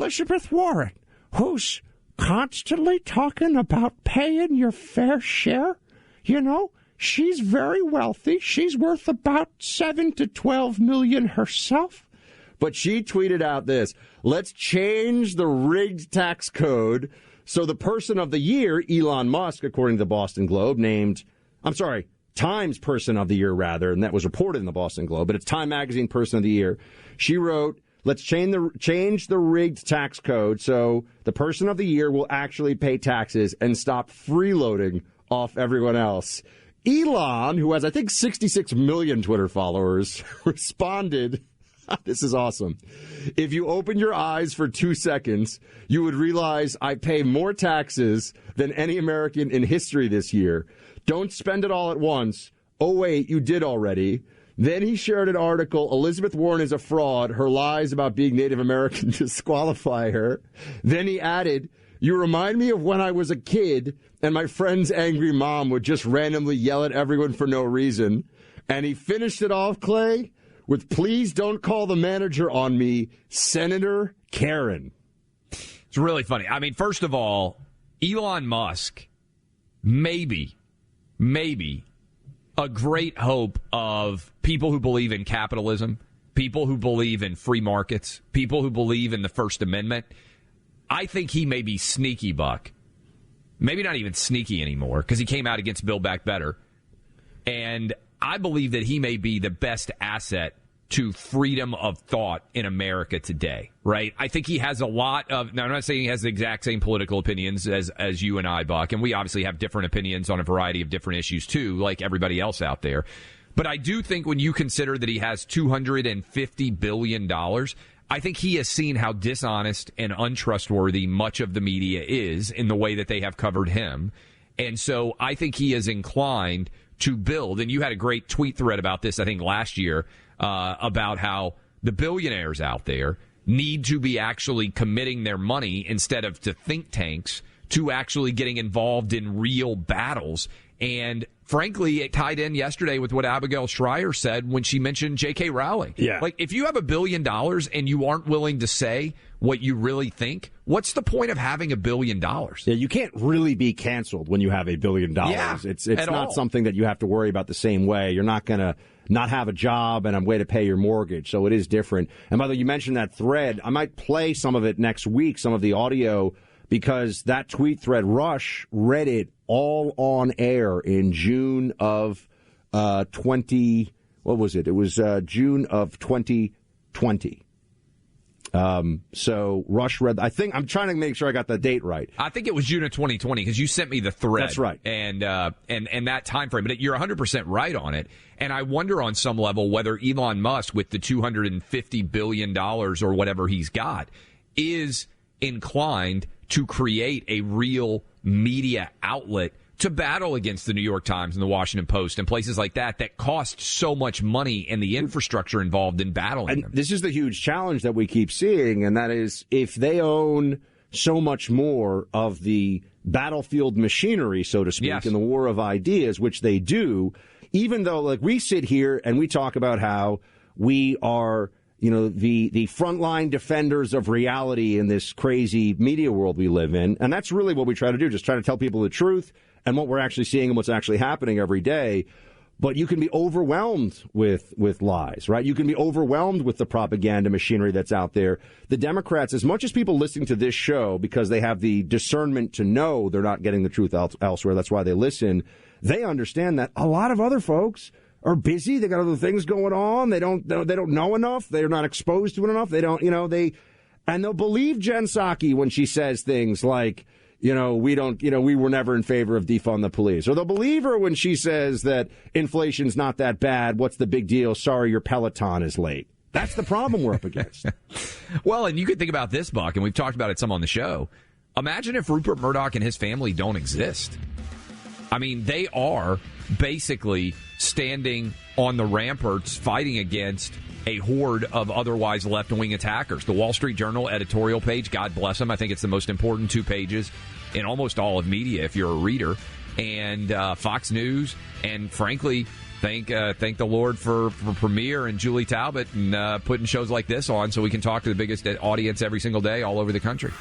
Elizabeth Warren, who's constantly talking about paying your fair share. You know, she's very wealthy. She's worth about 7 to 12 million herself. But she tweeted out this: let's change the rigged tax code so the person of the year, Elon Musk, according to the Boston Globe, Times Person of the Year, rather, and that was reported in the Boston Globe, but it's Time Magazine Person of the Year. She wrote, let's change the rigged tax code so the person of the year will actually pay taxes and stop freeloading off everyone else. Elon, who has, I think, 66 million Twitter followers, responded, this is awesome. If you open your eyes for 2 seconds, you would realize I pay more taxes than any American in history this year. Don't spend it all at once. Oh, wait, you did already. Then he shared an article, Elizabeth Warren is a fraud. Her lies about being Native American disqualify her. Then he added, you remind me of when I was a kid and my friend's angry mom would just randomly yell at everyone for no reason. And he finished it off, Clay, with please don't call the manager on me, Senator Karen. It's really funny. I mean, first of all, Elon Musk, maybe a great hope of people who believe in capitalism, people who believe in free markets, people who believe in the First Amendment. I think he may be sneaky, Buck. Maybe not even sneaky anymore, because he came out against Build Back Better. And I believe that he may be the best asset to freedom of thought in America today, right? I think he has a lot of, now I'm not saying he has the exact same political opinions as you and I, Buck, and we obviously have different opinions on a variety of different issues too, like everybody else out there. But I do think when you consider that he has $250 billion, I think he has seen how dishonest and untrustworthy much of the media is in the way that they have covered him. And so I think he is inclined to build, and you had a great tweet thread about this, I think, last year, about how the billionaires out there need to be actually committing their money instead of to think tanks to actually getting involved in real battles. And frankly, it tied in yesterday with what Abigail Schreier said when she mentioned J.K. Rowling. Yeah. Like, if you have $1 billion and you aren't willing to say what you really think, what's the point of having $1 billion? Yeah, you can't really be canceled when you have $1 billion. Yeah, it's not something that you have to worry about the same way. You're not going to not have a job and a way to pay your mortgage. So it is different. And by the way, you mentioned that thread. I might play some of it next week, some of the audio, because that tweet thread, Rush read it all on air in June of 20. What was it? It was June of 2020. So Rush read, I think, I'm trying to make sure I got the date right. I think it was June of 2020 because you sent me the thread. That's right. And that time frame. But you're 100% right on it. And I wonder on some level whether Elon Musk, with the $250 billion or whatever he's got, is inclined to create a real media outlet to battle against the New York Times and the Washington Post and places like that cost so much money and the infrastructure involved in battling them. This is the huge challenge that we keep seeing, and that is if they own so much more of the battlefield machinery, so to speak, yes, in the war of ideas, which they do, even though, like, we sit here and we talk about how we are, you know, the frontline defenders of reality in this crazy media world we live in. And that's really what we try to do, just try to tell people the truth and what we're actually seeing and what's actually happening every day. But you can be overwhelmed with lies, right? You can be overwhelmed with the propaganda machinery that's out there. The Democrats, as much as people listening to this show, because they have the discernment to know they're not getting the truth elsewhere, that's why they listen, they understand that a lot of other folks are busy. They got other things going on. They don't know enough. They're not exposed to it enough. They don't, and they'll believe Jen Psaki when she says things like, we were never in favor of defund the police. Or they'll believe her when she says that inflation's not that bad. What's the big deal? Sorry, your Peloton is late. That's the problem we're up against. Well, and you could think about this, Buck, and we've talked about it some on the show. Imagine if Rupert Murdoch and his family don't exist. I mean, they are basically standing on the ramparts fighting against a horde of otherwise left-wing attackers. The Wall Street Journal editorial page, God bless them, I think it's the most important 2 pages in almost all of media if you're a reader, and Fox News, and frankly, thank the Lord for Premier and Julie Talbot and putting shows like this on so we can talk to the biggest audience every single day all over the country.